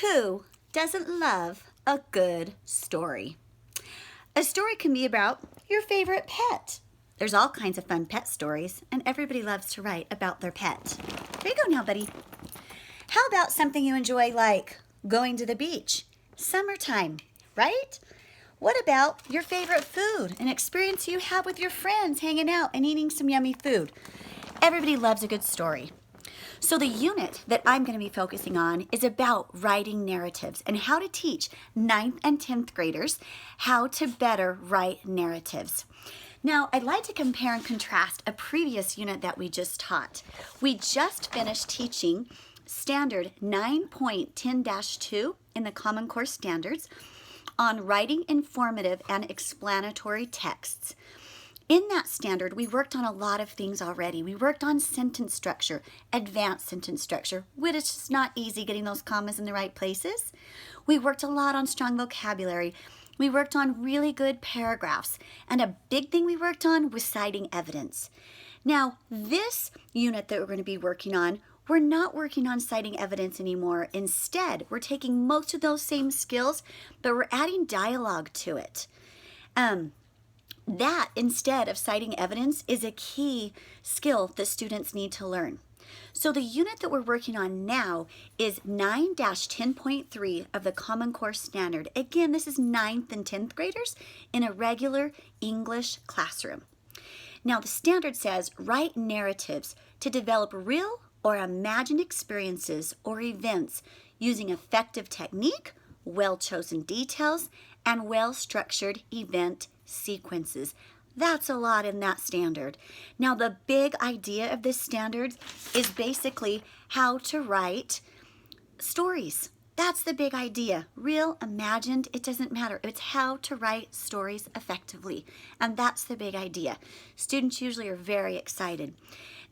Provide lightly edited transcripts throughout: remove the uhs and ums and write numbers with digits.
Who doesn't love a good story? A story can be about your favorite pet. There's all kinds of fun pet stories, and everybody loves to write about their pet. There you go now, buddy. How about something you enjoy, like going to the beach? Summertime, right? What about your favorite food, an experience you have with your friends hanging out and eating some yummy food? Everybody loves a good story. So the unit that I'm going to be focusing on is about writing narratives and how to teach 9th and 10th graders how to better write narratives. Now, I'd like to compare and contrast a previous unit that we just taught. We just finished teaching Standard 9.10-2 in the Common Core Standards on writing informative and explanatory texts. In that standard, we worked on a lot of things already. We worked on sentence structure, advanced sentence structure, which is not easy getting those commas in the right places. We worked a lot on strong vocabulary. We worked on really good paragraphs. And a big thing we worked on was citing evidence. Now, this unit that we're going to be working on, we're not working on citing evidence anymore. Instead, we're taking most of those same skills, but we're adding dialogue to it. That, instead of citing evidence, is a key skill that students need to learn. So the unit that we're working on now is 9-10.3 of the Common Core Standard. Again, this is 9th and 10th graders in a regular English classroom. Now, the standard says, write narratives to develop real or imagined experiences or events using effective technique, well-chosen details, and well-structured event sequences. That's a lot in that standard. Now, the big idea of this standard is basically how to write stories. That's the big idea. Real, imagined, it doesn't matter. It's how to write stories effectively. And that's the big idea. Students usually are very excited.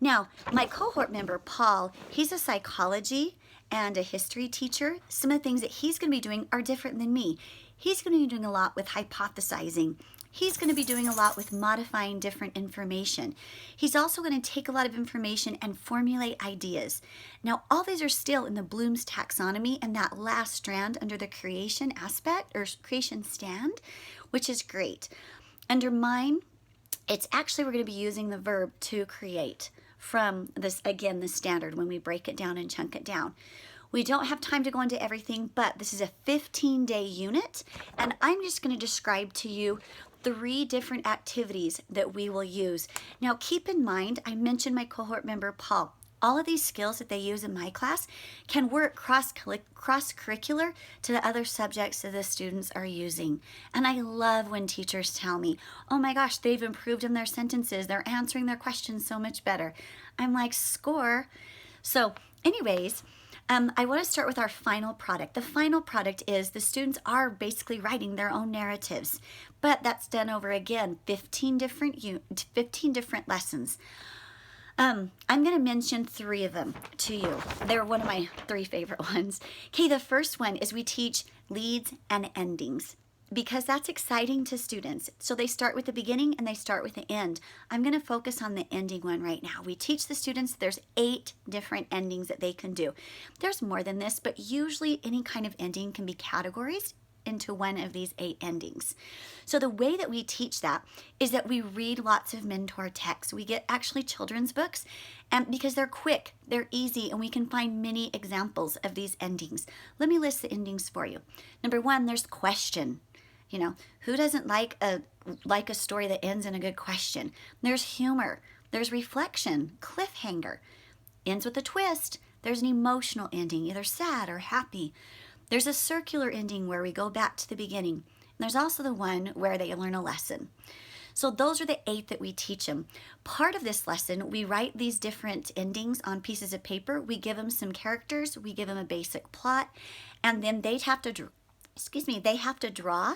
Now, my cohort member, Paul, he's a psychology and a history teacher. Some of the things that he's going to be doing are different than me. He's going to be doing a lot with hypothesizing. He's going to be doing a lot with modifying different information. He's also going to take a lot of information and formulate ideas. Now, all these are still in the Bloom's taxonomy and that last strand under the creation aspect or creation stand, which is great. Under mine, it's actually we're going to be using the verb to create from this, again, the standard when we break it down and chunk it down. We don't have time to go into everything, but this is a 15-day unit, and I'm just going to describe to you 3 different activities that we will use. Now, keep in mind, I mentioned my cohort member, Paul. All of these skills that they use in my class can work cross-curricular to the other subjects that the students are using. And I love when teachers tell me, oh my gosh, they've improved in their sentences. They're answering their questions so much better. I'm like, score. So anyways, I want to start with our final product. The final product is the students are basically writing their own narratives, but that's done over, again, 15 different lessons. I'm going to mention 3 of them to you. They're one of my 3 favorite ones. Okay, the first one is we teach leads and endings, because that's exciting to students. So they start with the beginning and they start with the end. I'm going to focus on the ending one right now. We teach the students there's 8 different endings that they can do. There's more than this, but usually any kind of ending can be categorized into one of these 8 endings. So the way that we teach that is that we read lots of mentor texts. We get actually children's books, and because they're quick, they're easy, and we can find many examples of these endings. Let me list the endings for you. Number 1, there's question. You know, who doesn't like a story that ends in a good question? There's humor. There's reflection, cliffhanger, ends with a twist. There's an emotional ending, either sad or happy. There's a circular ending where we go back to the beginning. And there's also the one where they learn a lesson. So those are the 8 that we teach them. Part of this lesson, we write these different endings on pieces of paper. We give them some characters. We give them a basic plot. And then they have to draw,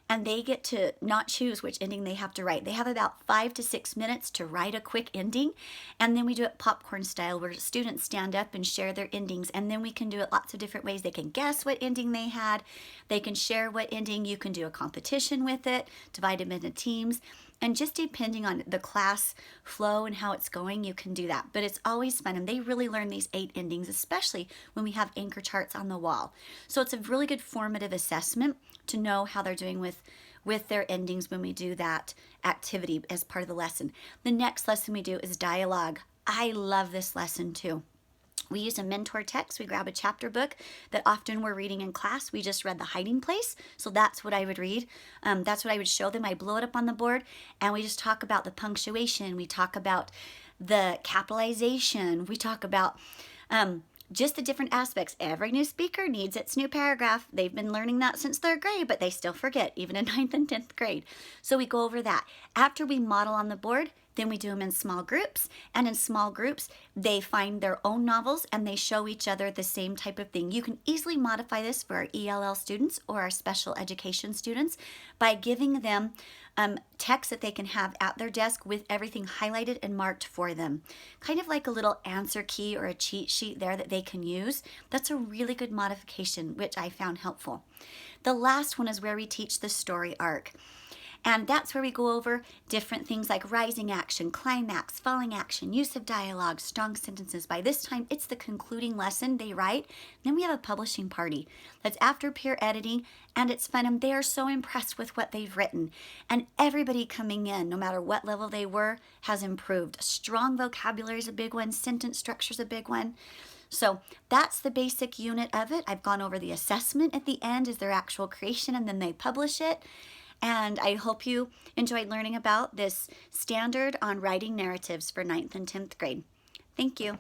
and they get to not choose which ending they have to write. They have about 5 to 6 minutes to write a quick ending, and then we do it popcorn style where students stand up and share their endings, and then we can do it lots of different ways. They can guess what ending they had. They can share what ending. You can do a competition with it, divide them into teams, And just depending on the class flow and how it's going, you can do that. But it's always fun, and they really learn these 8 endings, especially when we have anchor charts on the wall. So it's a really good formative assessment to know how they're doing with their endings when we do that activity as part of the lesson. The next lesson we do is dialogue. I love this lesson too. We use a mentor text. We grab a chapter book that often we're reading in class. We just read The Hiding Place, so that's what I would read. That's what I would show them. I blow it up on the board, and we just talk about the punctuation. We talk about the capitalization. We talk about just the different aspects. Every new speaker needs its new paragraph. They've been learning that since 3rd grade, but they still forget, even in 9th and 10th grade. So we go over that. After we model on the board, then we do them in small groups, and in small groups, they find their own novels and they show each other the same type of thing. You can easily modify this for our ELL students or our special education students by giving them text that they can have at their desk with everything highlighted and marked for them. Kind of like a little answer key or a cheat sheet there that they can use. That's a really good modification, which I found helpful. The last one is where we teach the story arc. And that's where we go over different things like rising action, climax, falling action, use of dialogue, strong sentences. By this time, it's the concluding lesson they write. Then we have a publishing party. That's after peer editing, and it's fun. And they are so impressed with what they've written. And everybody coming in, no matter what level they were, has improved. Strong vocabulary is a big one. Sentence structure is a big one. So that's the basic unit of it. I've gone over the assessment at the end is their actual creation, and then they publish it. And I hope you enjoyed learning about this standard on writing narratives for 9th and 10th grade. Thank you.